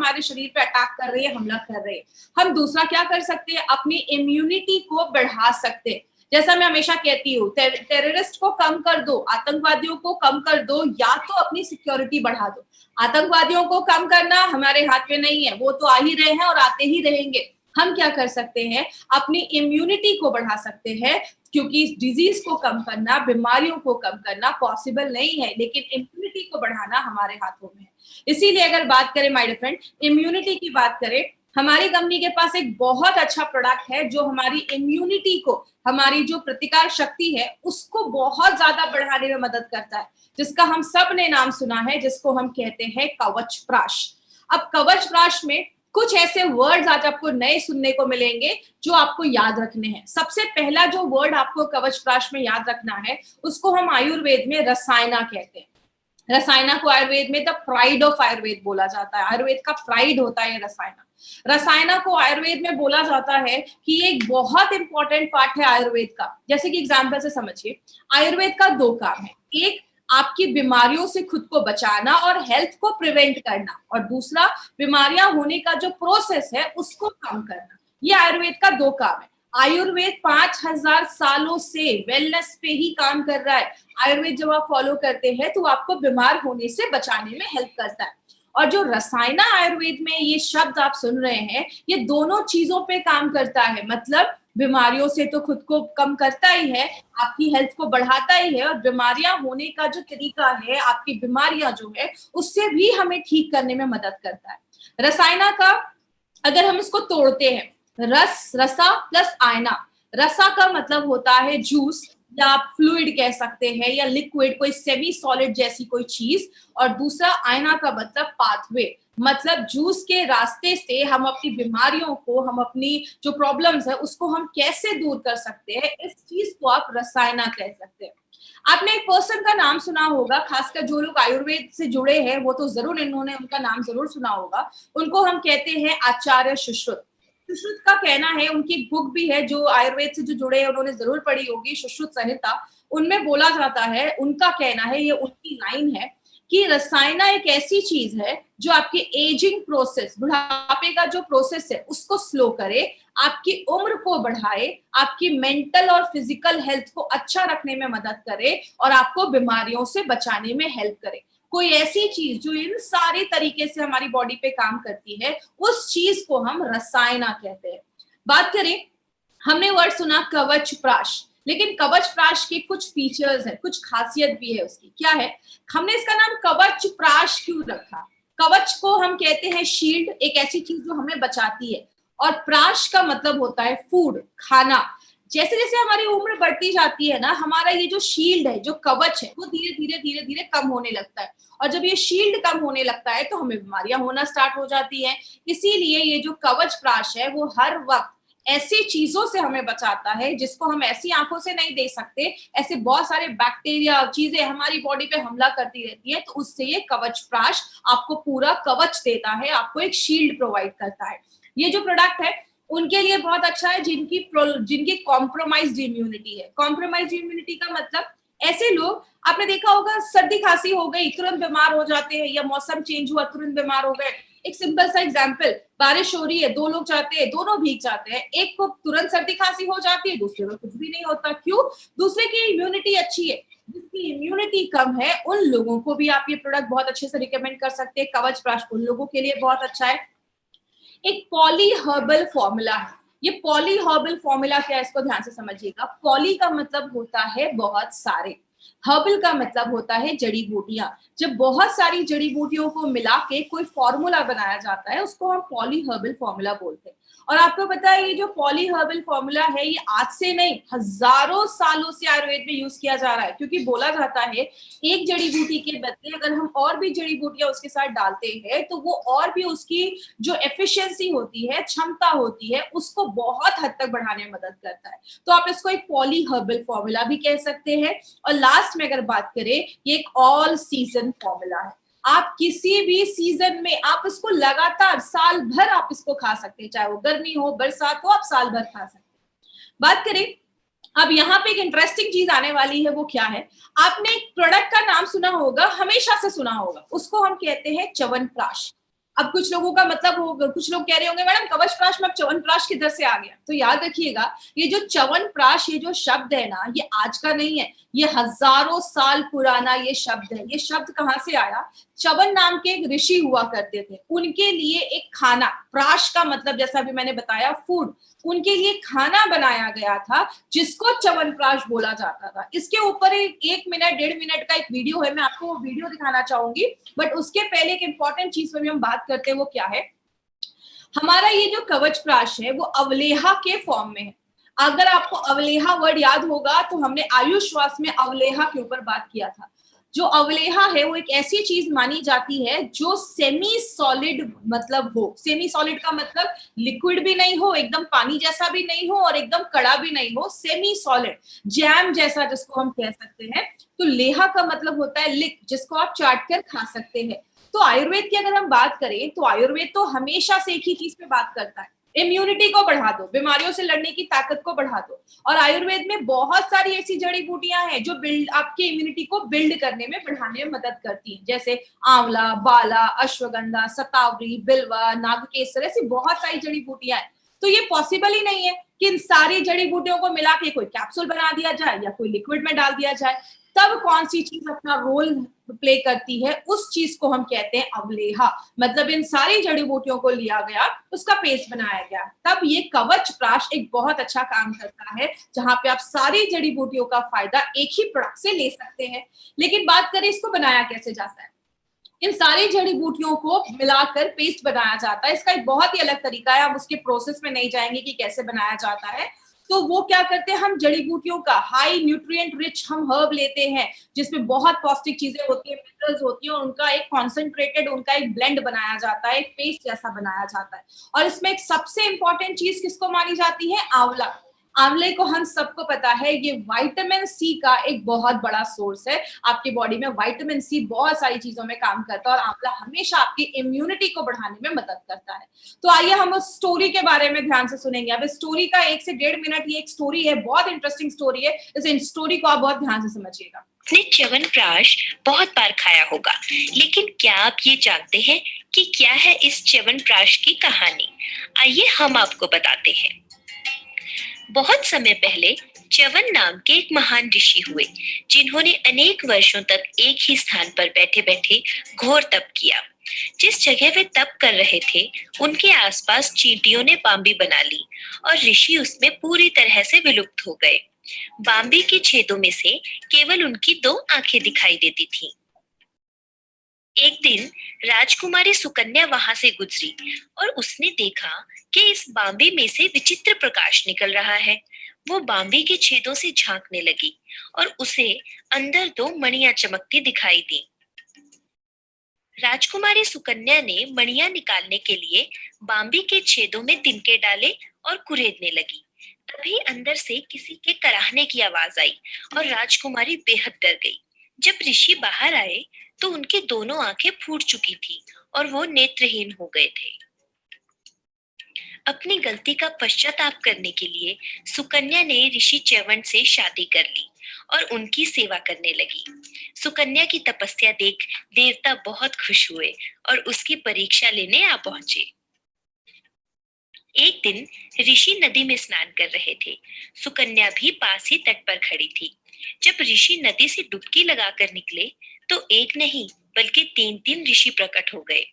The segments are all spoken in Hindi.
हमारे शरीर पे अटैक कर रही है, हमला कर रही है। हम दूसरा क्या कर सकते हैं, अपनी इम्यूनिटी को बढ़ा सकते हैं। जैसा मैं हमेशा कहती हूँ, टेररिस्ट को कम कर दो, आतंकवादियों को कम कर दो, या तो अपनी सिक्योरिटी बढ़ा दो। आतंकवादियों को कम करना हमारे हाथ में नहीं है, वो तो आ ही रहे हैं और आते ही रहेंगे। हम क्या कर सकते हैं, अपनी इम्यूनिटी को बढ़ा सकते हैं, क्योंकि डिजीज को कम करना, बीमारियों को कम करना पॉसिबल नहीं है, लेकिन इम्यूनिटी को बढ़ाना हमारे हाथों में है। इसीलिए अगर बात करें माय डियर फ्रेंड, इम्यूनिटी की बात करें, हमारी कंपनी के पास एक बहुत अच्छा प्रोडक्ट है जो हमारी इम्यूनिटी को, हमारी जो प्रतिकार शक्ति है उसको बहुत ज्यादा बढ़ाने में मदद करता है, जिसका हम सब ने नाम सुना है, जिसको हम कहते हैं कवच प्राश। अब कवच प्राश में कुछ ऐसे वर्ड्स आज आपको नए सुनने को मिलेंगे जो आपको याद रखने हैं। सबसे पहला जो वर्ड आपको कवच प्राश में याद रखना है, उसको हम आयुर्वेद में रसायना कहते हैं। रसायना को आयुर्वेद में द प्राइड ऑफ आयुर्वेद बोला जाता है। आयुर्वेद का प्राइड होता है रसायना। रसायना को आयुर्वेद में बोला जाता है कि ये एक बहुत इंपॉर्टेंट पार्ट है आयुर्वेद का। जैसे कि एग्जाम्पल से समझिए, आयुर्वेद का दो काम है, एक आपकी बीमारियों से खुद को बचाना और हेल्थ को प्रिवेंट करना, और दूसरा बीमारियां होने का जो प्रोसेस है उसको कम करना। ये आयुर्वेद का दो काम है। आयुर्वेद 5000 सालों से वेलनेस पे ही काम कर रहा है। आयुर्वेद जब आप फॉलो करते हैं तो आपको बीमार होने से बचाने में हेल्प करता है। और जो रसायना आयुर्वेद में ये शब्द आप सुन रहे हैं, ये दोनों चीजों पे काम करता है। मतलब बीमारियों से तो खुद को कम करता ही है, आपकी हेल्थ को बढ़ाता ही है, और बीमारियां होने का जो तरीका है, आपकी बीमारियां जो है उससे भी हमें ठीक करने में मदद करता है। रसायना का अगर हम इसको तोड़ते हैं, रसा प्लस आयना। रसा का मतलब होता है जूस, या आप फ्लूइड कह सकते हैं, या लिक्विड, कोई सेमी सॉलिड जैसी कोई चीज। और दूसरा आयना का मतलब पाथवे, मतलब जूस के रास्ते से हम अपनी बीमारियों को, हम अपनी जो प्रॉब्लम्स है उसको हम कैसे दूर कर सकते हैं, इस चीज को आप रसायना कह सकते हैं। आपने एक पर्सन का नाम सुना होगा, खासकर जो लोग आयुर्वेद से जुड़े हैं वो तो जरूर, इन्होंने उनका नाम जरूर सुना होगा। उनको हम कहते हैं आचार्य सुश्रुत। सुश्रुत का कहना है, उनकी एक बुक भी है जो आयुर्वेद से जो जुड़े हैं उन्होंने जरूर पढ़ी होगी, सुश्रुत संहिता। उनमें बोला जाता है, उनका कहना है, ये उनकी लाइन है कि रसायना एक ऐसी चीज है जो आपके एजिंग प्रोसेस, बुढ़ापे का जो प्रोसेस है उसको स्लो करे, आपकी उम्र को बढ़ाए, आपकी मेंटल और फिजिकल हेल्थ को अच्छा रखने में मदद करे, और आपको बीमारियों से बचाने में हेल्प करे। कोई ऐसी चीज जो इन सारे तरीके से हमारी बॉडी पे काम करती है, उस चीज को हम रसायना कहते हैं। बात करें, हमने वर्ड सुना कवच प्राश, लेकिन कवच प्राश के कुछ फीचर्स है, कुछ खासियत भी है उसकी। क्या है, हमने इसका नाम कवच प्राश क्यों रखा? कवच को हम कहते हैं शील्ड, एक ऐसी चीज जो हमें बचाती है, और प्राश का मतलब होता है फूड, खाना। जैसे जैसे हमारी उम्र बढ़ती जाती है ना, हमारा ये जो शील्ड है, जो कवच है, वो धीरे धीरे धीरे धीरे कम होने लगता है, और जब ये शील्ड कम होने लगता है तो हमें बीमारियां होना स्टार्ट हो जाती हैं। इसीलिए ये जो कवच प्राश है वो हर वक्त ऐसी चीजों से हमें बचाता है जिसको हम ऐसी आंखों से नहीं देख सकते। ऐसे बहुत सारे बैक्टीरिया, चीजें हमारी बॉडी पे हमला करती रहती है, तो उससे ये कवच प्राश आपको पूरा कवच देता है, आपको एक शील्ड प्रोवाइड करता है। ये जो प्रोडक्ट है उनके लिए बहुत अच्छा है जिनकी कॉम्प्रोमाइज्ड इम्यूनिटी है। कॉम्प्रोमाइज्ड इम्यूनिटी का मतलब ऐसे लोग, आपने देखा होगा सर्दी खांसी हो गई तुरंत बीमार हो जाते हैं, या मौसम चेंज हुआ तुरंत बीमार हो गए। एक सिंपल सा एग्जांपल, बारिश हो रही है, दो लोग जाते हैं, दोनों भीग जाते हैं, एक को तुरंत सर्दी खांसी हो जाती है, दूसरे को कुछ भी नहीं होता। क्यों? दूसरे की इम्यूनिटी अच्छी है। जिसकी इम्यूनिटी कम है उन लोगों को भी आप ये प्रोडक्ट बहुत अच्छे से रिकमेंड कर सकते हैं। कवच प्राश उन लोगों के लिए बहुत अच्छा है। एक पॉली हर्बल फॉर्मूला है। ये पॉली हर्बल फॉर्मूला क्या है, इसको ध्यान से समझिएगा। पॉली का मतलब होता है बहुत सारे, हर्बल का मतलब होता है जड़ी बूटियां। जब बहुत सारी जड़ी बूटियों को मिला के कोई फॉर्मूला बनाया जाता है उसको हम पॉली हर्बल फॉर्मूला बोलते हैं। और आपको पता है ये जो पॉली हर्बल फॉर्मूला है ये आज से नहीं, हजारों सालों से आयुर्वेद में यूज किया जा रहा है। क्योंकि बोला जाता है एक जड़ी बूटी के बदले अगर हम और भी जड़ी बूटियां उसके साथ डालते हैं तो वो और भी उसकी जो एफिशिएंसी होती है, क्षमता होती है, उसको बहुत हद तक बढ़ाने में मदद करता है। तो आप इसको एक पॉली हर्बल फॉर्मूला भी कह सकते हैं। और लास्ट में अगर बात करें, ये एक ऑल सीजन फॉर्मूला है। आप किसी भी सीजन में आप इसको लगातार साल भर आप इसको खा सकते हैं, चाहे वो गर्मी हो, बरसात हो, आप साल भर खा सकते हैं। बात करें, अब यहाँ पे एक इंटरेस्टिंग चीज आने वाली है, वो क्या है? आपने एक प्रोडक्ट का नाम सुना होगा, हमेशा से सुना होगा, उसको हम कहते हैं च्यवनप्राश। अब कुछ लोगों का मतलब होगा, कुछ लोग कह रहे होंगे मैडम कवचप्राश में अब च्यवनप्राश किधर से आ गया? तो याद रखिएगा, ये जो च्यवनप्राश, ये जो शब्द है ना, ये आज का नहीं है, ये हजारों साल पुराना ये शब्द है। ये शब्द कहाँ से आया? च्यवन नाम के एक ऋषि हुआ करते थे, उनके लिए एक खाना, प्राश का मतलब जैसा अभी मैंने बताया फूड, उनके लिए खाना बनाया गया था जिसको च्यवनप्राश बोला जाता था। इसके ऊपर एक मिनट 1.5 मिनट का एक वीडियो है, मैं आपको वो वीडियो दिखाना चाहूंगी, बट उसके पहले एक इंपॉर्टेंट चीज पर भी हम बात करते हैं, वो क्या है? हमारा ये जो कवचप्राश है वो अवलेहा के फॉर्म में है। अगर आपको अवलेहा वर्ड याद होगा तो हमने आयुष श्वास में अवलेहा के ऊपर बात किया था। जो अवलेहा है वो एक ऐसी चीज मानी जाती है जो सेमी सॉलिड मतलब हो। सेमी सॉलिड का मतलब लिक्विड भी नहीं हो, एकदम पानी जैसा भी नहीं हो और एकदम कड़ा भी नहीं हो, सेमी सॉलिड, जैम जैसा जिसको हम कह सकते हैं। तो लेहा का मतलब होता है लिक, जिसको आप चाट कर खा सकते हैं। तो आयुर्वेद की अगर हम बात करें तो आयुर्वेद तो हमेशा से एक ही चीज पे बात करता है, इम्यूनिटी को बढ़ा दो, बीमारियों से लड़ने की ताकत को बढ़ा दो। और आयुर्वेद में बहुत सारी ऐसी जड़ी बूटियां हैं जो बिल्ड आपके इम्यूनिटी को बिल्ड करने में, बढ़ाने में मदद करती हैं, जैसे आंवला, बाला, अश्वगंधा, शतावरी, बिल्वा, नागकेसर, ऐसी बहुत सारी जड़ी बूटियां हैं। तो ये पॉसिबल ही नहीं है कि इन सारी जड़ी बूटियों को मिला के कोई कैप्सूल बना दिया जाए या कोई लिक्विड में डाल दिया जाए। तब कौन सी चीज अपना रोल प्ले करती है, उस चीज को हम कहते हैं अवलेहा। मतलब इन सारी जड़ी बूटियों को लिया गया, उसका पेस्ट बनाया गया, तब ये कवचप्राश एक बहुत अच्छा काम करता है, जहां पे आप सारी जड़ी बूटियों का फायदा एक ही प्रोडक्ट से ले सकते हैं। लेकिन बात करें इसको बनाया कैसे जाता है, इन सारी जड़ी बूटियों को मिलाकर पेस्ट बनाया जाता है। इसका एक बहुत ही अलग तरीका है, हम उसके प्रोसेस में नहीं जाएंगे कि कैसे बनाया जाता है। तो वो क्या करते हैं, हम जड़ी बूटियों का हाई न्यूट्रिएंट रिच हम हर्ब लेते हैं, जिसमें बहुत पौष्टिक चीजें होती है, मिनरल्स होती है, और उनका एक कॉन्सेंट्रेटेड, उनका एक ब्लेंड बनाया जाता है, एक पेस्ट जैसा बनाया जाता है। और इसमें एक सबसे इंपॉर्टेंट चीज किसको मानी जाती है? आंवला। आंवले को हम सबको पता है ये विटामिन सी का एक बहुत बड़ा सोर्स है। आपकी बॉडी में विटामिन सी बहुत सारी चीजों में काम करता है, और आंवला हमेशा आपकी इम्यूनिटी को बढ़ाने में मदद करता है। तो आइए हम उस स्टोरी के बारे में ध्यान से सुनेंगे। अब इस स्टोरी का 1 से 1.5 मिनट ये एक स्टोरी है, बहुत इंटरेस्टिंग स्टोरी है, इस स्टोरी को आप बहुत ध्यान से समझिएगा। आपने च्यवनप्राश बहुत बार खाया होगा, लेकिन क्या आप ये जानते हैं कि क्या है इस च्यवनप्राश की कहानी? आइए हम आपको बताते हैं। बहुत समय पहले च्यवन नाम के एक महान ऋषि हुए, जिन्होंने अनेक वर्षों तक एक ही स्थान पर बैठे बैठे घोर तप किया। जिस जगह वे तप कर रहे थे, उनके आसपास चींटियों ने बांबी बना ली और ऋषि उसमें पूरी तरह से विलुप्त हो गए। बांबी के छेदों में से केवल उनकी 2 आंखें दिखाई देती थीं। एक दिन राजकुमारी सुकन्या वहां से गुजरी और उसने देखा कि इस बांबी में से विचित्र प्रकाश निकल रहा है। वो बांबी के छेदों से झांकने लगी और उसे अंदर 2 मणियां चमकती दिखाई दी। राजकुमारी सुकन्या ने मणियां निकालने के लिए बांबी के छेदों में तिनके डाले और कुरेदने लगी। तभी अंदर से किसी के कराहने की आवाज आई और राजकुमारी बेहद डर गई। जब ऋषि बाहर आए तो उनकी दोनों आंखें फूट चुकी थी और वो नेत्रहीन हो गए थे। अपनी गलती का पश्चाताप करने के लिए सुकन्या ने ऋषि च्यवन से शादी कर ली और उनकी सेवा करने लगी। सुकन्या की तपस्या देख देवता बहुत खुश हुए और उसकी परीक्षा लेने आ पहुंचे। एक दिन ऋषि नदी में स्नान कर रहे थे। सुकन्या भी पास ही तट पर खड़ी थी। जब ऋषि नदी से डुबकी लगाकर निकले तो एक नहीं बल्कि 3 ऋषि प्रकट हो गए।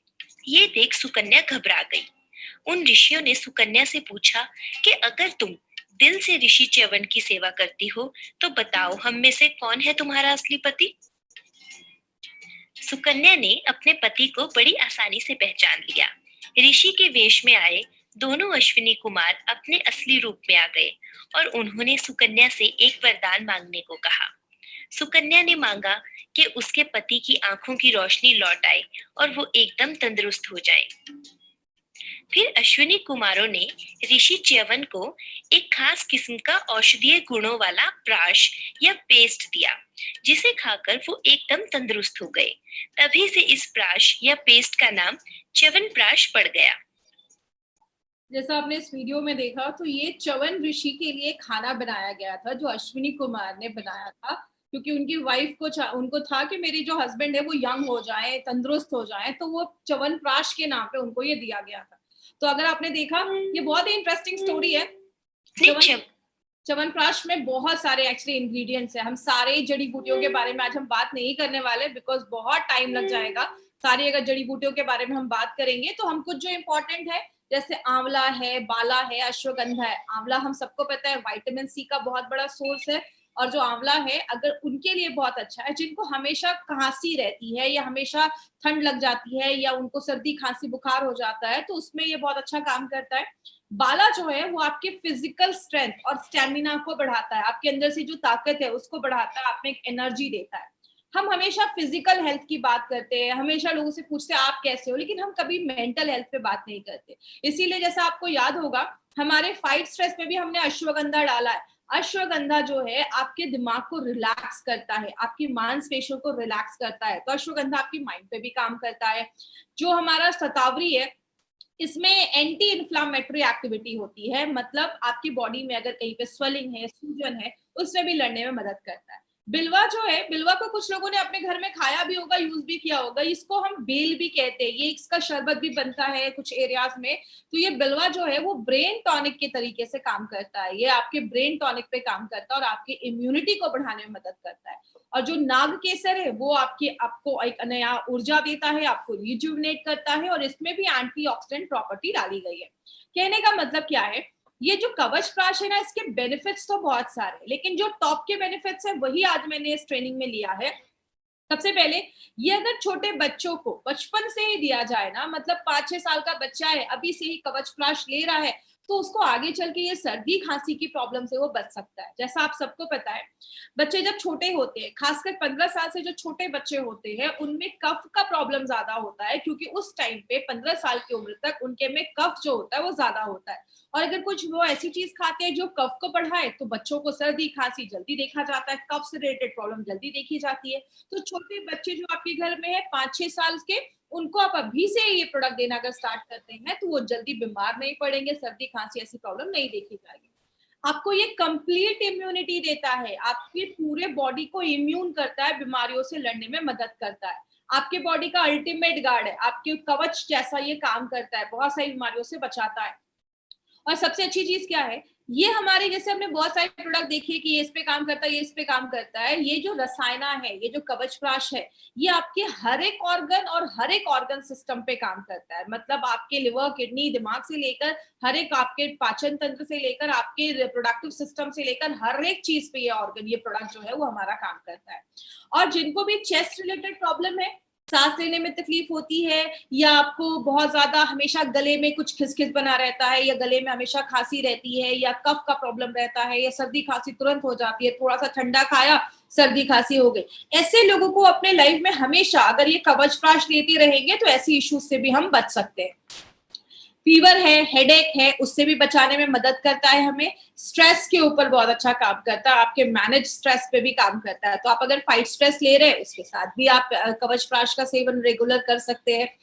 ये देख सुकन्या घबरा गई। उन ऋषियों ने सुकन्या से पूछा कि अगर तुम दिल से ऋषि च्यवन की सेवा करती हो तो बताओ, हम में से कौन है तुम्हारा असली पति? सुकन्या ने अपने पति को बड़ी आसानी से पहचान लिया। ऋषि के वेश में आए दोनों अश्विनी कुमार अपने असली रूप में आ गए और उन्होंने सुकन्या से एक वरदान मांगने को कहा। सुकन्या ने मांगा कि उसके पति की आंखों की रोशनी लौट आए और वो एकदम तंदुरुस्त हो जाए। फिर अश्विनी कुमारों ने ऋषि च्यवन को एक खास किस्म का औषधीय गुणों वाला प्राश या पेस्ट दिया, जिसे खाकर वो एकदम तंदुरुस्त हो गए। तभी से इस प्राश या पेस्ट का नाम च्यवनप्राश पड़ गया। जैसा आपने इस वीडियो में देखा, तो ये च्यवन ऋषि के लिए खाना बनाया गया था जो अश्विनी कुमार ने बनाया था, क्योंकि उनकी वाइफ को उनको था कि मेरी जो हस्बैंड है वो यंग हो जाए, तंदुरुस्त हो जाए, तो वो च्यवनप्राश के नाम पे उनको ये दिया गया था। तो अगर आपने देखा, ये बहुत ही इंटरेस्टिंग स्टोरी है। च्यवनप्राश में बहुत सारे एक्चुअली इंग्रेडिएंट्स है। हम सारे जड़ी बूटियों के बारे में आज हम बात नहीं करने वाले, बिकॉज बहुत टाइम लग जाएगा। सारी अगर जड़ी बूटियों के बारे में हम बात करेंगे तो हम कुछ जो इम्पोर्टेंट है, जैसे आंवला है, बाला है, अश्वगंधा है। आंवला हम सबको पता है विटामिन सी का बहुत बड़ा सोर्स है, और जो आंवला है अगर उनके लिए बहुत अच्छा है, जिनको हमेशा खांसी रहती है या हमेशा ठंड लग जाती है या उनको सर्दी खांसी बुखार हो जाता है, तो उसमें ये बहुत अच्छा काम करता है। बाला जो है वो आपके फिजिकल स्ट्रेंथ और स्टेमिना को बढ़ाता है, आपके अंदर से जो ताकत है उसको बढ़ाता है, आप में एक एनर्जी देता है। हम हमेशा फिजिकल हेल्थ की बात करते हैं, हमेशा लोगों से पूछते हैं आप कैसे हो, लेकिन हम कभी मेंटल हेल्थ पे बात नहीं करते। इसीलिए जैसा आपको याद होगा, हमारे फाइट स्ट्रेस में भी हमने अश्वगंधा डाला है। अश्वगंधा जो है आपके दिमाग को रिलैक्स करता है, आपकी मांसपेशियों को रिलैक्स करता है। तो अश्वगंधा आपकी माइंड पे भी काम करता है। जो हमारा शतावरी है, इसमें एंटी इन्फ्लामेटरी एक्टिविटी होती है, मतलब आपकी बॉडी में अगर कहीं पे स्वेलिंग है, सूजन है, उससे भी लड़ने में मदद करता है। बिलवा जो है, बिलवा को कुछ लोगों ने अपने घर में खाया भी होगा, यूज भी किया होगा। इसको हम बेल भी कहते हैं, ये इसका शरबत भी बनता है कुछ एरियाज में। तो ये बिलवा जो है वो ब्रेन टॉनिक के तरीके से काम करता है, ये आपके ब्रेन टॉनिक पे काम करता है और आपके इम्यूनिटी को बढ़ाने में मदद करता है। और जो नाग केसर है वो आपको एक नया ऊर्जा देता है, आपको रिजुविनेट करता है, और इसमें भी एंटीऑक्सीडेंट प्रॉपर्टी डाली गई है। कहने का मतलब क्या है, ये जो कवच प्राश है ना, इसके बेनिफिट्स तो बहुत सारे, लेकिन जो टॉप के बेनिफिट्स है वही आज मैंने इस ट्रेनिंग में लिया है। सबसे पहले, ये अगर छोटे बच्चों को बचपन से ही दिया जाए ना, मतलब 5-6 साल का बच्चा है, अभी से ही कवच प्राश ले रहा है, तो उसको आगे चल के ये सर्दी खांसी की प्रॉब्लम से वो बच सकता है। जैसा आप सबको पता है, बच्चे जब छोटे होते हैं, खासकर 15 साल से जो छोटे बच्चे होते हैं, उनमें कफ का प्रॉब्लम ज्यादा होता है, क्योंकि उस टाइम पे 15 साल की उम्र तक उनके में कफ जो होता है वो ज्यादा होता है। और अगर कुछ वो ऐसी चीज खाते हैं जो कफ को बढ़ाए, तो बच्चों को सर्दी खांसी जल्दी देखा जाता है, कफ से रिलेटेड प्रॉब्लम जल्दी देखी जाती है। तो छोटे बच्चे जो आपके घर में है 5-6 साल के, उनको आप अभी से ये प्रोडक्ट देना अगर स्टार्ट करते हैं, तो वो जल्दी बीमार नहीं पड़ेंगे, सर्दी खांसी ऐसी प्रॉब्लम नहीं देखी जाएगी। आपको ये कंप्लीट इम्यूनिटी देता है, आपके पूरे बॉडी को इम्यून करता है, बीमारियों से लड़ने में मदद करता है, आपके बॉडी का अल्टीमेट गार्ड है, आपके कवच जैसा ये काम करता है, बहुत सारी बीमारियों से बचाता है। और सबसे अच्छी चीज क्या है, ये हमारे, जैसे हमने बहुत सारे प्रोडक्ट देखिए कि ये इस पे काम करता है, ये इस पे काम करता है, ये जो रसायना है, ये जो कवच प्राश है, ये आपके हर एक ऑर्गन और हर एक ऑर्गन सिस्टम पे काम करता है। मतलब आपके लिवर, किडनी, दिमाग से लेकर हर एक, आपके पाचन तंत्र से लेकर आपके रिप्रोडक्टिव सिस्टम से लेकर हर एक चीज पे ये ऑर्गन, ये प्रोडक्ट जो है वो हमारा काम करता है। और जिनको भी चेस्ट रिलेटेड प्रॉब्लम है, सांस लेने में तकलीफ होती है, या आपको बहुत ज्यादा हमेशा गले में कुछ खिसखिस बना रहता है, या गले में हमेशा खांसी रहती है, या कफ का प्रॉब्लम रहता है, या सर्दी खांसी तुरंत हो जाती है, थोड़ा सा ठंडा खाया सर्दी खांसी हो गई, ऐसे लोगों को अपने लाइफ में हमेशा अगर ये कवच प्राश लेते रहेंगे तो ऐसी इश्यूज से भी हम बच सकते हैं। फीवर है, हेडेक है, उससे भी बचाने में मदद करता है हमें। स्ट्रेस के ऊपर बहुत अच्छा काम करता है, आपके मैनेज स्ट्रेस पे भी काम करता है। तो आप अगर फाइट स्ट्रेस ले रहे हैं, उसके साथ भी आप कवच प्राश का सेवन रेगुलर कर सकते हैं।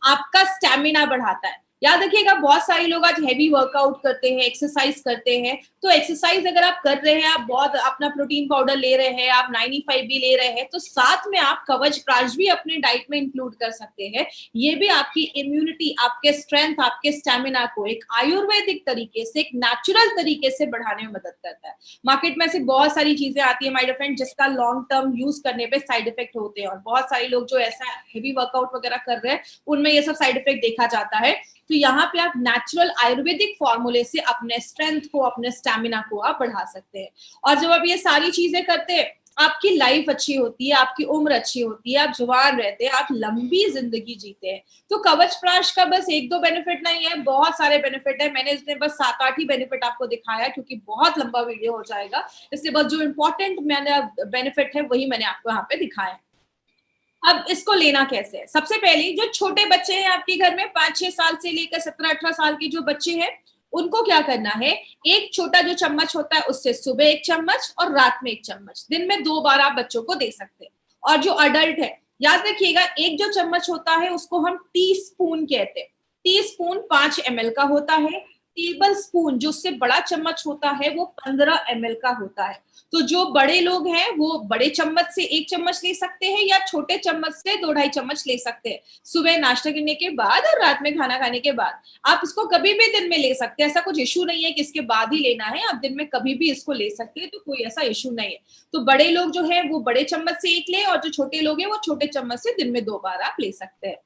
आपका स्टेमिना बढ़ाता है। याद रखिएगा, बहुत सारे लोग आज हैवी वर्कआउट करते हैं, एक्सरसाइज करते हैं, तो एक्सरसाइज अगर आप कर रहे हैं, आप बहुत अपना प्रोटीन पाउडर ले रहे हैं, आप 95 भी ले रहे हैं, तो साथ में आप कवच प्राश भी अपने डाइट में इंक्लूड कर सकते हैं। ये भी आपकी इम्यूनिटी, आपके स्ट्रेंथ, आपके स्टेमिना को एक आयुर्वेदिक तरीके से, एक नेचुरल तरीके से बढ़ाने में मदद करता है। मार्केट में से बहुत सारी चीजें आती है माय डियर फ्रेंड, जिसका लॉन्ग टर्म यूज करने पे साइड इफेक्ट होते हैं, और बहुत सारे लोग जो ऐसा हेवी वर्कआउट वगैरह कर रहे हैं, उनमें ये सब साइड इफेक्ट देखा जाता है। तो यहाँ पे आप नेचुरल आयुर्वेदिक फॉर्मूले से अपने स्ट्रेंथ को, अपने स्टैमिना को आप बढ़ा सकते हैं। और जब आप ये सारी चीजें करते हैं, आपकी लाइफ अच्छी होती है, आपकी उम्र अच्छी होती है, आप जवान रहते हैं, आप लंबी जिंदगी जीते हैं। तो कवच प्राश का बस 1-2 बेनिफिट नहीं है, बहुत सारे बेनिफिट है। मैंने इसमें बस 7-8 ही बेनिफिट आपको दिखाया, क्योंकि बहुत लंबा वीडियो हो जाएगा, इसलिए बस जो इंपॉर्टेंट मैंने बेनिफिट है वही मैंने आपको यहाँ पे दिखाया। अब इसको लेना कैसे है? सबसे पहले, जो छोटे बच्चे हैं आपके घर में, 5-6 साल से लेकर 17-18 साल के जो बच्चे हैं, उनको क्या करना है, एक छोटा जो चम्मच होता है उससे सुबह 1 चम्मच और रात में 1 चम्मच, दिन में 2 बार आप बच्चों को दे सकते हैं। और जो अडल्ट है, याद रखिएगा, एक जो चम्मच होता है उसको हम टी स्पून कहते हैं। टी स्पून 5 ml का होता है, टेबल स्पून, जो उससे बड़ा चम्मच होता है, वो 15 ml का होता है। तो जो बड़े लोग हैं वो बड़े चम्मच से 1 चम्मच ले सकते हैं या छोटे चम्मच से 2-2.5 चम्मच ले सकते हैं। सुबह नाश्ता करने के बाद और रात में खाना खाने के बाद। आप इसको कभी भी दिन में ले सकते हैं, ऐसा कुछ इश्यू नहीं है कि इसके बाद ही लेना है, आप दिन में कभी भी इसको ले सकते हैं, तो कोई ऐसा इश्यू नहीं है। तो बड़े लोग जो है वो बड़े चम्मच से 1 लें और जो छोटे लोग हैं वो छोटे चम्मच से दिन में 2 बार आप ले सकते हैं।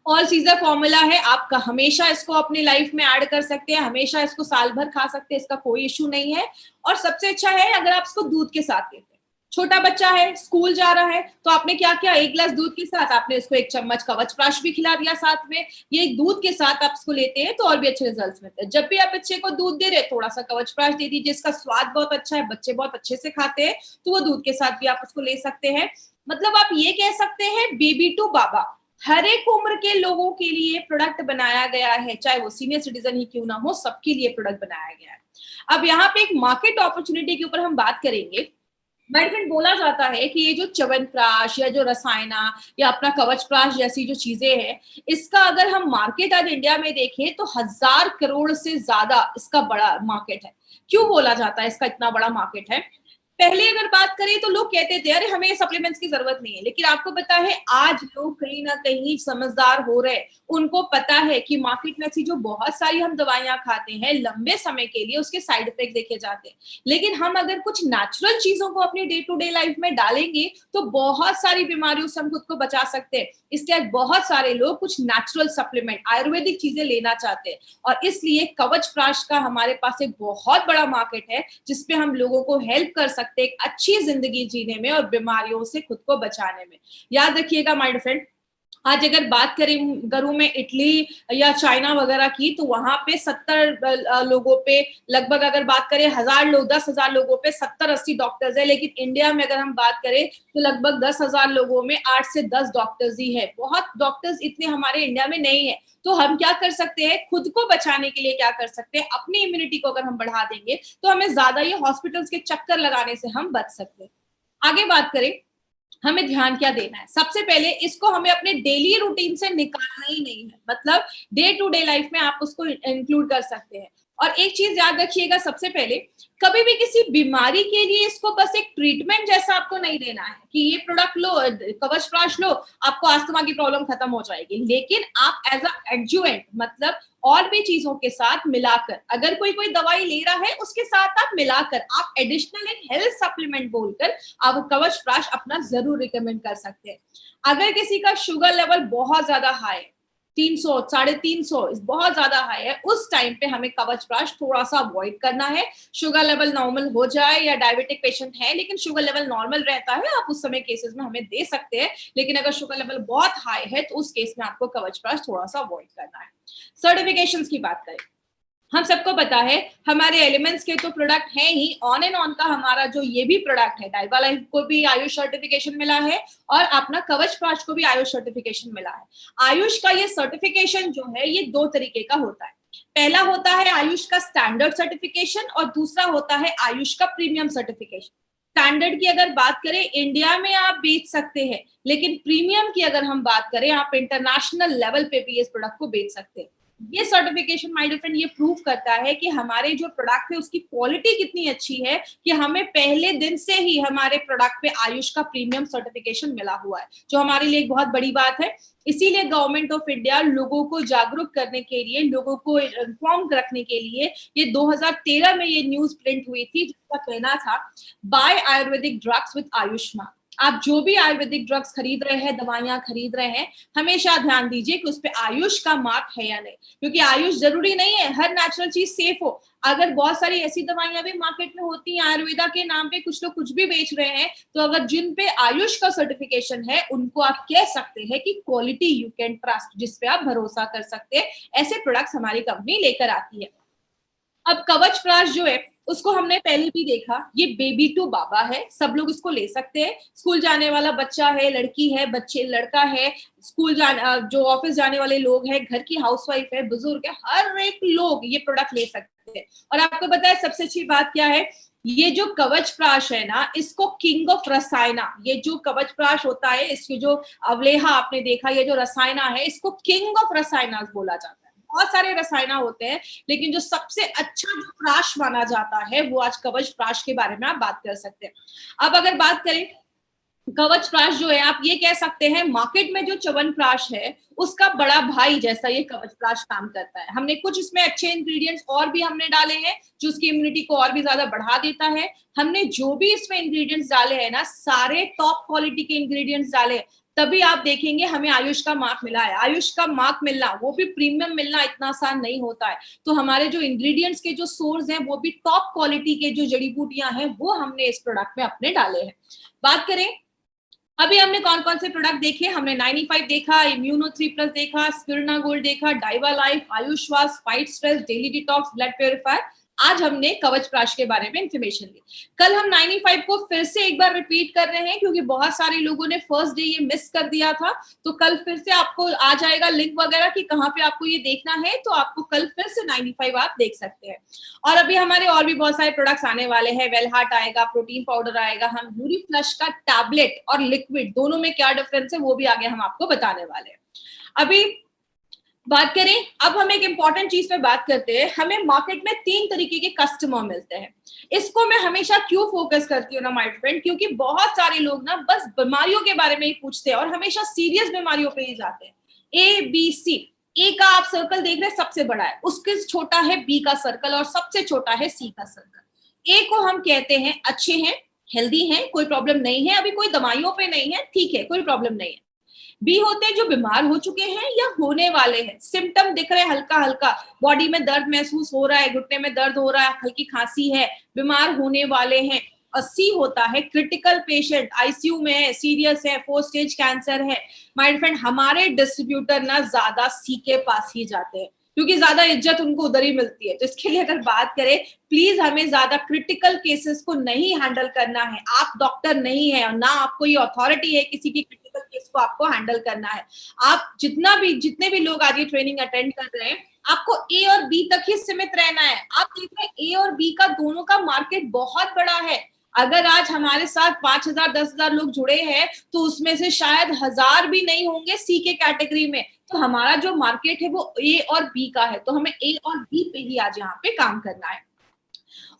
ऑल सीजर फॉर्मूला है, आप हमेशा इसको अपनी लाइफ में ऐड कर सकते हैं, हमेशा इसको साल भर खा सकते हैं, इसका कोई इश्यू नहीं है। और सबसे अच्छा है अगर आप इसको दूध के साथ लेते हैं। छोटा बच्चा है, स्कूल जा रहा है, तो आपने क्या किया, 1 गिलास दूध के साथ आपने इसको 1 चम्मच कवचप्राश भी खिला दिया साथ में। ये दूध के साथ आप इसको लेते हैं तो और भी अच्छे रिजल्ट्स मिलते हैं। जब भी आप बच्चे को दूध दे रहे हैं, थोड़ा सा कवचप्राश दे दीजिए, इसका स्वाद बहुत अच्छा है, बच्चे बहुत अच्छे से खाते हैं, तो वो दूध के साथ भी आप उसको ले सकते हैं। मतलब आप ये कह सकते हैं बेबी टू बाबा, हर एक उम्र के लोगों के लिए प्रोडक्ट बनाया गया है, चाहे वो सीनियर सिटीजन ही क्यों ना हो, सबके लिए प्रोडक्ट बनाया गया है। अब यहाँ पे एक मार्केट अपॉर्चुनिटी के ऊपर हम बात करेंगे। माय फ्रेंड, बोला जाता है कि ये जो च्यवनप्राश या जो रसायना या अपना कवचप्राश जैसी जो चीजें हैं, इसका अगर हम मार्केट आज इंडिया में देखें तो 1000 करोड़ से ज्यादा इसका बड़ा मार्केट है। क्यों बोला जाता है इसका इतना बड़ा मार्केट है? पहले अगर बात करें तो लोग कहते थे अरे हमें सप्लीमेंट्स की जरूरत नहीं है, लेकिन आपको पता है आज लोग कहीं ना कहीं समझदार हो रहे हैं। उनको पता है कि मार्केट में ऐसी जो बहुत सारी हम दवाइयां खाते हैं लंबे समय के लिए, उसके साइड इफेक्ट देखे जाते हैं, लेकिन हम अगर कुछ नेचुरल चीजों को अपनी डे टू डे लाइफ में डालेंगे तो बहुत सारी बीमारियों से हम खुद को बचा सकते हैं। इसलिए आज बहुत सारे लोग कुछ नेचुरल सप्लीमेंट, आयुर्वेदिक चीजें लेना चाहते हैं, और इसलिए कवचप्राश का हमारे पास एक बहुत बड़ा मार्केट है जिसपे हम लोगों को हेल्प कर सकते हैं एक अच्छी जिंदगी जीने में और बीमारियों से खुद को बचाने में। याद रखिएगा माय फ्रेंड, आज अगर बात करूं मैं इटली या चाइना वगैरह की, तो वहां पे 70 लोगों पे लगभग, अगर बात करें 1000 लोग, 10,000 लोगों पे 70-80 डॉक्टर्स है। लेकिन इंडिया में अगर हम बात करें तो लगभग 10,000 लोगों में 8 से 10 डॉक्टर्स ही है। बहुत डॉक्टर्स इतने हमारे इंडिया में नहीं है। तो हम क्या कर सकते हैं, खुद को बचाने के लिए क्या कर सकते हैं, अपनी इम्यूनिटी को अगर हम बढ़ा देंगे तो हमें ज्यादा ये हॉस्पिटल्स के चक्कर लगाने से हम बच सकते हैं। आगे बात करें, हमें ध्यान क्या देना है? सबसे पहले इसको हमें अपने डेली रूटीन से निकालना ही नहीं है, मतलब डे टू डे लाइफ में आप उसको इंक्लूड कर सकते हैं। और एक चीज याद रखिएगा, सबसे पहले कभी भी किसी बीमारी के लिए इसको बस एक ट्रीटमेंट जैसा आपको नहीं देना है कि ये प्रोडक्ट लो, कवचप्राश लो, आपको अस्थमा की प्रॉब्लम खत्म हो जाएगी। लेकिन आप एज अ एडजुवेंट, मतलब और भी चीजों के साथ मिलाकर, अगर कोई दवाई ले रहा है उसके साथ आप मिलाकर, आप एडिशनल एक हेल्थ सप्लीमेंट बोलकर आप कवचप्राश अपना जरूर रिकमेंड कर सकते हैं। अगर किसी का शुगर लेवल बहुत ज्यादा हाई, 300, 350 बहुत ज्यादा हाई है, उस टाइम पे हमें कवचप्राश थोड़ा सा अवॉइड करना है। शुगर लेवल नॉर्मल हो जाए, या डायबिटिक पेशेंट है लेकिन शुगर लेवल नॉर्मल रहता है, आप उस समय केसेस में हमें दे सकते हैं। लेकिन अगर शुगर लेवल बहुत हाई है तो उस केस में आपको कवचप्राश थोड़ा सा अवॉइड करना है। सर्टिफिकेशंस की बात करें, हम सबको पता है हमारे एलिमेंट्स के तो प्रोडक्ट है ही, ऑन एंड ऑन का हमारा जो ये भी प्रोडक्ट है, डाइबा लाइफ को भी आयुष सर्टिफिकेशन मिला है और अपना कवचप्राश को भी आयुष सर्टिफिकेशन मिला है। आयुष का ये सर्टिफिकेशन जो है ये 2 तरीके का होता है। पहला होता है आयुष का स्टैंडर्ड सर्टिफिकेशन और दूसरा होता है आयुष का प्रीमियम सर्टिफिकेशन। स्टैंडर्ड की अगर बात करें, इंडिया में आप बेच सकते हैं, लेकिन प्रीमियम की अगर हम बात करें, आप इंटरनेशनल लेवल पे भी इस प्रोडक्ट को बेच सकते हैं। ये सर्टिफिकेशन माय डियर फ्रेंड ये प्रूव करता है कि हमारे जो प्रोडक्ट है उसकी क्वालिटी कितनी अच्छी है, कि हमें पहले दिन से ही हमारे प्रोडक्ट पे आयुष का प्रीमियम सर्टिफिकेशन मिला हुआ है, जो हमारे लिए एक बहुत बड़ी बात है। इसीलिए गवर्नमेंट ऑफ इंडिया लोगों को जागरूक करने के लिए, लोगों को इन्फॉर्म रखने के लिए, ये 2013 में ये न्यूज प्रिंट हुई थी जिसका कहना था by ayurvedic drugs with Ayushman. आप जो भी आयुर्वेदिक ड्रग्स खरीद रहे हैं, दवाइयां खरीद रहे हैं, हमेशा ध्यान दीजिए कि उस पे आयुष का मार्क है या नहीं, क्योंकि आयुष जरूरी नहीं है हर नेचुरल चीज सेफ हो। अगर बहुत सारी ऐसी दवाइयां भी मार्केट में होती हैं आयुर्वेदा के नाम पे, कुछ लोग कुछ भी बेच रहे हैं, तो अगर जिन पे आयुष का सर्टिफिकेशन है उनको आप कह सकते हैं कि क्वालिटी यू कैन ट्रस्ट, जिसपे आप भरोसा कर सकते हैं। ऐसे प्रोडक्ट्स हमारी कंपनी लेकर आती है। अब कवचप्राश जो है उसको हमने पहले भी देखा, ये बेबी टू बाबा है, सब लोग इसको ले सकते हैं। स्कूल जाने वाला बच्चा है, लड़की है, बच्चे लड़का है, स्कूल जो ऑफिस जाने वाले लोग हैं, घर की हाउसवाइफ है, बुजुर्ग है, हर एक लोग ये प्रोडक्ट ले सकते हैं। और आपको पता है सबसे अच्छी बात क्या है, ये जो कवचप्राश है ना, इसको किंग ऑफ रसायना, ये जो कवचप्राश होता है, इसकी जो अवलेहा आपने देखा, ये जो रसायना है, इसको किंग ऑफ रसायना बोला जाता है। बहुत सारे रसायन होते हैं, लेकिन जो सबसे अच्छा जो प्राश माना जाता है वो आज कवच प्राश के बारे में आप बात कर सकते हैं। अब अगर बात करें कवच प्राश जो है, आप ये कह सकते हैं मार्केट में जो च्यवनप्राश है उसका बड़ा भाई जैसा ये कवच प्राश काम करता है। हमने कुछ इसमें अच्छे इंग्रेडिएंट्स और भी हमने डाले हैं जो उसकी इम्यूनिटी को और भी ज्यादा बढ़ा देता है। हमने जो भी इसमें इंग्रेडिएंट्स डाले हैं ना, सारे टॉप क्वालिटी के इंग्रेडिएंट्स डाले हैं, तभी आप देखेंगे हमें आयुष का मार्क मिला है। आयुष का मार्क मिलना, वो भी प्रीमियम मिलना, इतना आसान नहीं होता है। तो हमारे जो इंग्रेडिएंट्स के जो सोर्स हैं वो भी टॉप क्वालिटी के जो जड़ी बूटियां हैं वो हमने इस प्रोडक्ट में अपने डाले हैं। बात करें अभी हमने कौन कौन से प्रोडक्ट देखे, हमने 95 देखा, इम्यूनो 3+ देखा, स्पिरुलिना गोल्ड देखा, डाइवा लाइफ, आयुश्वास, fight stress, daily detox, blood purifier. आज हमने कवच प्राश के बारे में इंफॉर्मेशन ली। कल हम 95 को फिर से एक बार रिपीट कर रहे हैं क्योंकि बहुत सारे लोगों ने फर्स्ट डे ये मिस कर दिया था। तो कल फिर से आपको आ जाएगा लिंक वगैरह कि कहाँ पे आपको ये देखना है, तो आपको कल फिर से 95 आप देख सकते हैं। और अभी हमारे और भी बहुत सारे प्रोडक्ट्स आने वाले हैं। वेल हार्ट आएगा, प्रोटीन पाउडर आएगा, हम यूरी फ्लश का टैबलेट और लिक्विड दोनों में क्या डिफरेंस है वो भी आगे हम आपको बताने वाले हैं। अभी बात करें, अब हम एक इंपॉर्टेंट चीज पे बात करते हैं। हमें मार्केट में 3 तरीके के कस्टमर मिलते हैं। इसको मैं हमेशा क्यों फोकस करती हूँ ना माय फ्रेंड, क्योंकि बहुत सारे लोग ना बस बीमारियों के बारे में ही पूछते हैं और हमेशा सीरियस बीमारियों पे ही जाते हैं। ए बी सी, ए का आप सर्कल देख रहे हैं सबसे बड़ा है, उसके छोटा है बी का सर्कल और सबसे छोटा है सी का सर्कल। ए को हम कहते हैं अच्छे हैं, हेल्दी हैं, कोई प्रॉब्लम नहीं है, अभी कोई दवाइयों पे नहीं है, ठीक है, कोई प्रॉब्लम नहीं है। बी होते हैं जो बीमार हो चुके हैं या होने वाले हैं, सिम्टम दिख रहे हैं, हल्का हल्का बॉडी में दर्द महसूस हो रहा है, घुटने में दर्द हो रहा है, हल्की खांसी है, बीमार होने वाले हैं। और सी होता है क्रिटिकल पेशेंट, आईसीयू में है, सीरियस है, 4 स्टेज कैंसर है। माय फ्रेंड, हमारे डिस्ट्रीब्यूटर ना ज्यादा सी के पास ही जाते हैं क्योंकि ज्यादा इज्जत उनको उधर ही मिलती है। तो इसके लिए अगर बात करें, प्लीज हमें ज्यादा क्रिटिकल केसेस को नहीं हैंडल करना है। आप डॉक्टर नहीं है और ना आपको ये अथॉरिटी है किसी की क्रिटिकल केस को आपको हैंडल करना है। आप जितने भी लोग आज ये ट्रेनिंग अटेंड कर रहे हैं, आपको ए और बी तक ही सीमित रहना है। आप देख रहे हैं ए और बी का दोनों का मार्केट बहुत बड़ा है। अगर आज हमारे साथ 5,000 10,000 लोग जुड़े हैं तो उसमें से शायद 1,000 भी नहीं होंगे सी के कैटेगरी में। तो हमारा जो मार्केट है वो ए और बी का है, तो हमें ए और बी पे ही आज यहाँ पे काम करना है।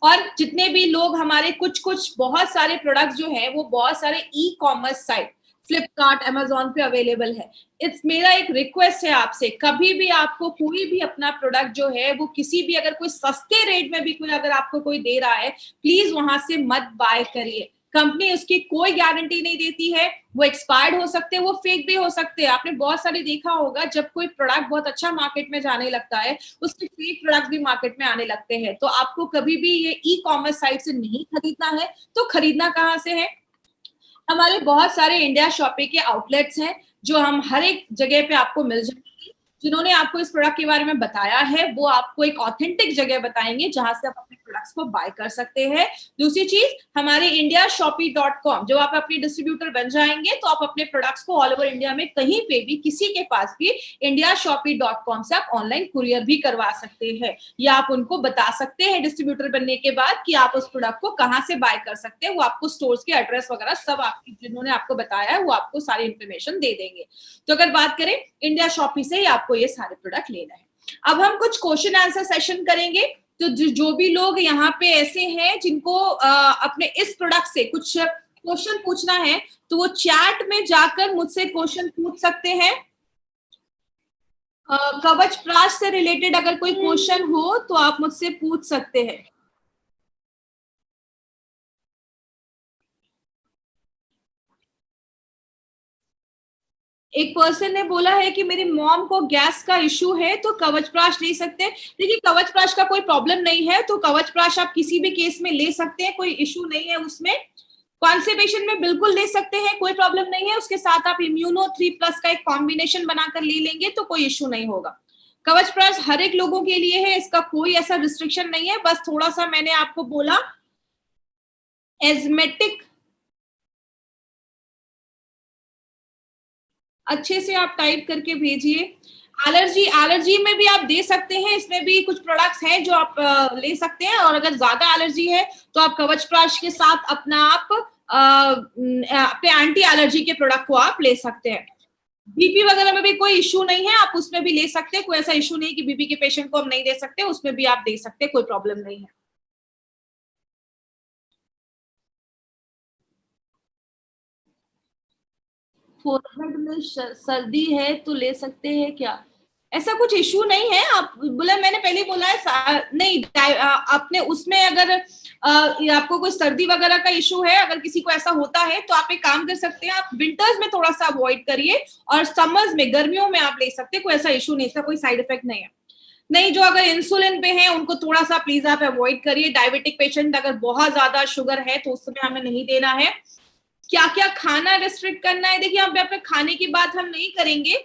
और जितने भी लोग हमारे कुछ बहुत सारे प्रोडक्ट्स जो है वो बहुत सारे e commerce site Flipkart, Amazon पे अवेलेबल है। इट्स मेरा एक रिक्वेस्ट है आपसे, कभी भी आपको कोई भी अपना प्रोडक्ट जो है वो किसी भी अगर कोई सस्ते रेट में भी कोई अगर आपको कोई दे रहा है, प्लीज वहां से मत बाय करिए। कंपनी उसकी कोई गारंटी नहीं देती है, वो एक्सपायर्ड हो सकते हैं, वो फेक भी हो सकते हैं। आपने बहुत सारे देखा होगा जब कोई प्रोडक्ट बहुत अच्छा मार्केट में जाने लगता है, उसके फेक प्रोडक्ट भी मार्केट में आने लगते हैं। तो आपको कभी भी ये ई कॉमर्स साइट से नहीं खरीदना है। तो खरीदना कहाँ से है? हमारे बहुत सारे इंडिया शॉपी के आउटलेट्स हैं जो हम हर एक जगह पे आपको मिल जाएंगे। जिन्होंने आपको इस प्रोडक्ट के बारे में बताया है वो आपको एक ऑथेंटिक जगह बताएंगे जहां से आप अपने प्रोडक्ट्स को बाय कर सकते हैं। दूसरी चीज, हमारे indiashopee.com, जब आप अपनी डिस्ट्रीब्यूटर बन जाएंगे तो आप अपने प्रोडक्ट्स को ऑल ओवर इंडिया में कहीं पे भी किसी के पास भी indiashopee.com से आप ऑनलाइन कुरियर भी करवा सकते हैं, या आप उनको बता सकते हैं डिस्ट्रीब्यूटर बनने के बाद कि आप उस प्रोडक्ट को कहाँ से बाय कर सकते हैं। वो आपको स्टोर्स के एड्रेस वगैरह सब आपकी जिन्होंने आपको बताया है वो आपको सारी इंफॉर्मेशन दे देंगे। तो अगर बात करें, इंडिया शॉपी से ही आपको ये सारे प्रोडक्ट लेना है। अब हम कुछ क्वेश्चन आंसर सेशन करेंगे। तो जो भी लोग यहाँ पे ऐसे हैं जिनको अपने इस प्रोडक्ट से कुछ क्वेश्चन पूछना है तो वो चैट में जाकर मुझसे क्वेश्चन पूछ सकते हैं। कवच प्राश से रिलेटेड अगर कोई क्वेश्चन हो तो आप मुझसे पूछ सकते हैं। एक पर्सन ने बोला है कि मेरी मॉम को गैस का इशू है तो कवच प्राश ले सकते हैं। देखिए, कवच प्राश का कोई प्रॉब्लम नहीं है, तो कवच प्राश आप किसी भी केस में ले सकते हैं, कोई इशू नहीं है उसमें। कॉन्स्टिपेशन में बिल्कुल ले सकते हैं, कोई प्रॉब्लम नहीं है। उसके साथ आप इम्यूनो 3+ का एक कॉम्बिनेशन बनाकर ले लेंगे तो कोई इशू नहीं होगा। कवच प्राश हर एक लोगों के लिए है, इसका कोई ऐसा रिस्ट्रिक्शन नहीं है। बस थोड़ा सा मैंने आपको बोला एजमेटिक अच्छे से आप टाइप करके भेजिए। एलर्जी में भी आप दे सकते हैं, इसमें भी कुछ प्रोडक्ट्स हैं जो आप ले सकते हैं। और अगर ज्यादा एलर्जी है तो आप कवच प्राश के साथ अपने एंटी एलर्जी के प्रोडक्ट को आप ले सकते हैं। बीपी वगैरह में भी कोई इशू नहीं है, आप उसमें भी ले सकते हैं, कोई ऐसा इशू नहीं कि बीपी के पेशेंट को हम नहीं दे सकते, उसमें भी आप दे सकते हैं, कोई प्रॉब्लम नहीं है। फोरहेड में सर्दी है तो ले सकते हैं क्या? ऐसा कुछ इशू नहीं है। आप बोला, मैंने पहले बोला है नहीं, आपने उसमें अगर आपको कोई सर्दी वगैरह का इशू है, अगर किसी को ऐसा होता है तो आप एक काम कर सकते हैं, आप विंटर्स में थोड़ा सा अवॉइड करिए और समर्स में, गर्मियों में आप ले सकते हैं, कोई ऐसा इशू नहीं, इसका कोई साइड इफेक्ट नहीं है। नहीं, जो अगर इंसुलिन पे है उनको थोड़ा सा प्लीज आप अवॉइड करिए। डायबिटिक पेशेंट अगर बहुत ज्यादा शुगर है तो उस समय हमें नहीं देना है। क्या क्या खाना रेस्ट्रिक्ट करना है, देखिए यहाँ पे अपने खाने की बात हम नहीं करेंगे,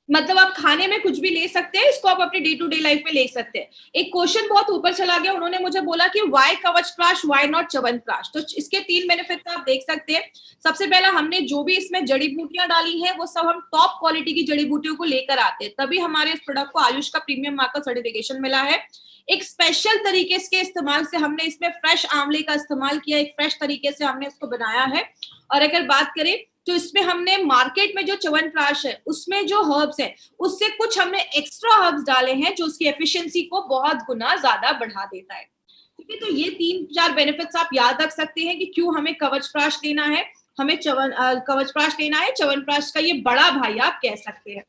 मतलब आप खाने में कुछ भी ले सकते हैं, इसको आप अपनी डे टू डे लाइफ में ले सकते हैं। एक क्वेश्चन बहुत ऊपर चला गया, उन्होंने मुझे बोला कि वाई कवचप्राश, वाई नॉट च्यवनप्राश। तो इसके 3 बेनिफिट्स आप देख सकते हैं। सबसे पहला, हमने जो भी इसमें जड़ी बूटियां डाली हैं वो सब हम टॉप क्वालिटी की जड़ी बूटियों को लेकर आते हैं, तभी हमारे इस प्रोडक्ट को आयुष का प्रीमियम मार्क का सर्टिफिकेशन मिला है। एक स्पेशल तरीके के इस्तेमाल से हमने इसमें फ्रेश आंवले का इस्तेमाल किया, एक फ्रेश तरीके से हमने इसको बनाया है। और अगर बात करें तो इसमें हमने मार्केट में जो च्यवनप्राश है उसमें जो हर्ब्स है उससे कुछ हमने एक्स्ट्रा हर्ब्स डाले हैं जो उसकी एफिशिएंसी को बहुत गुना ज्यादा बढ़ा देता है। ठीक है, तो ये 3-4 बेनिफिट्स आप याद रख सकते हैं कि क्यों हमें कवचप्राश लेना है, हमें कवचप्राश लेना है, च्यवनप्राश का ये बड़ा भाई आप कह सकते हैं।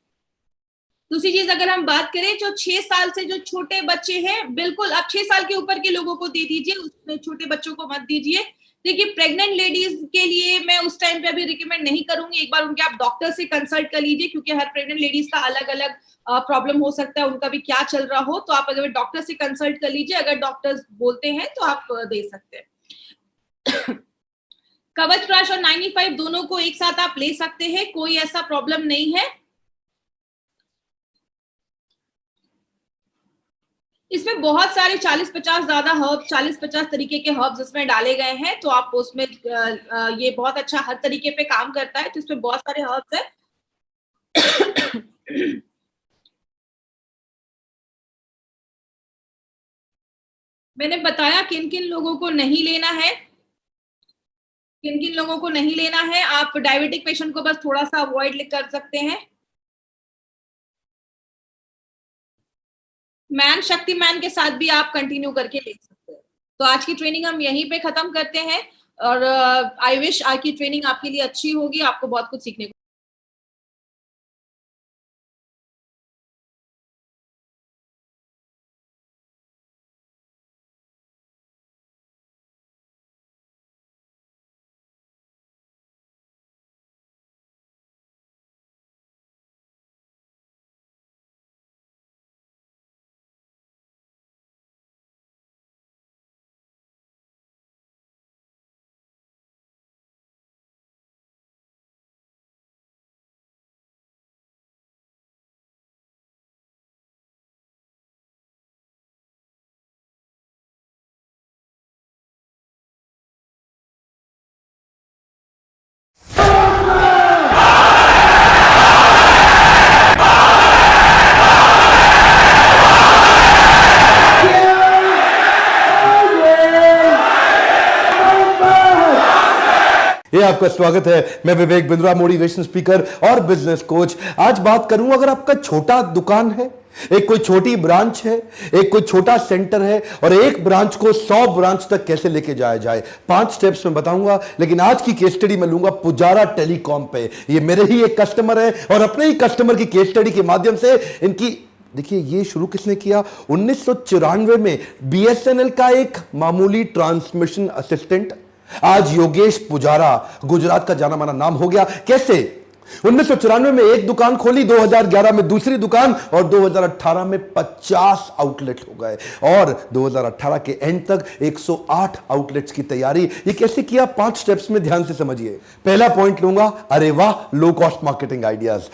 दूसरी चीज अगर हम बात करें, जो 6 साल से जो छोटे बच्चे हैं, बिल्कुल आप 6 साल के ऊपर के लोगों को दे दीजिए, उसमें छोटे बच्चों को मत दीजिए। देखिए, प्रेग्नेंट लेडीज के लिए मैं उस टाइम पे अभी रिकमेंड नहीं करूंगी, एक बार उनके आप डॉक्टर से कंसल्ट कर लीजिए, क्योंकि हर प्रेग्नेंट लेडीज का अलग अलग प्रॉब्लम हो सकता है, उनका भी क्या चल रहा हो, तो आप अगर डॉक्टर से कंसल्ट कर लीजिए, अगर डॉक्टर बोलते हैं तो आप दे सकते हैं। कवचप्राश और 95 दोनों को एक साथ आप ले सकते हैं, कोई ऐसा प्रॉब्लम नहीं है। इसमें बहुत सारे 40-50 ज्यादा हर्ब, 40-50 तरीके के हर्ब्स इसमें डाले गए हैं, तो आप उसमें ये बहुत अच्छा हर तरीके पे काम करता है, तो इसमें बहुत सारे हर्ब्स है। मैंने बताया किन किन लोगों को नहीं लेना है, किन किन लोगों को नहीं लेना है। आप डायबिटिक पेशेंट को बस थोड़ा सा अवॉइड कर सकते हैं। मैन शक्तिमान के साथ भी आप कंटिन्यू करके ले सकते हैं। तो आज की ट्रेनिंग हम यहीं पे खत्म करते हैं, और आई विश आज की ट्रेनिंग आपके लिए अच्छी होगी, आपको बहुत कुछ सीखने को ये आपका स्वागत है। मैं विवेक बिंद्रा, मोटिवेशन स्पीकर और बिजनेस कोच। आज बात करूं, अगर आपका छोटा दुकान है, एक कोई छोटी ब्रांच है, एक कोई छोटा सेंटर है, और एक ब्रांच को 100 ब्रांच तक कैसे लेके जाया जाए, 5 स्टेप्स में बताऊंगा। लेकिन आज की केस स्टडी में लूंगा पुजारा टेलीकॉम पे। ये मेरे ही एक कस्टमर है और अपने ही कस्टमर की केस स्टडी के माध्यम से इनकी, देखिए ये शुरू किसने किया, 1994 में बीएसएनएल का एक मामूली ट्रांसमिशन असिस्टेंट आज योगेश पुजारा गुजरात का जाना माना नाम हो गया। कैसे? 1994 में एक दुकान खोली, 2011 में दूसरी दुकान, और 2018 में 50 आउटलेट हो गए, और 2018 के एंड तक 108 आउटलेट्स की तैयारी। ये कैसे किया, 5 स्टेप्स में ध्यान से समझिए। पहला पॉइंट लूंगा, अरे वाह, लो कॉस्ट मार्केटिंग आइडियाज।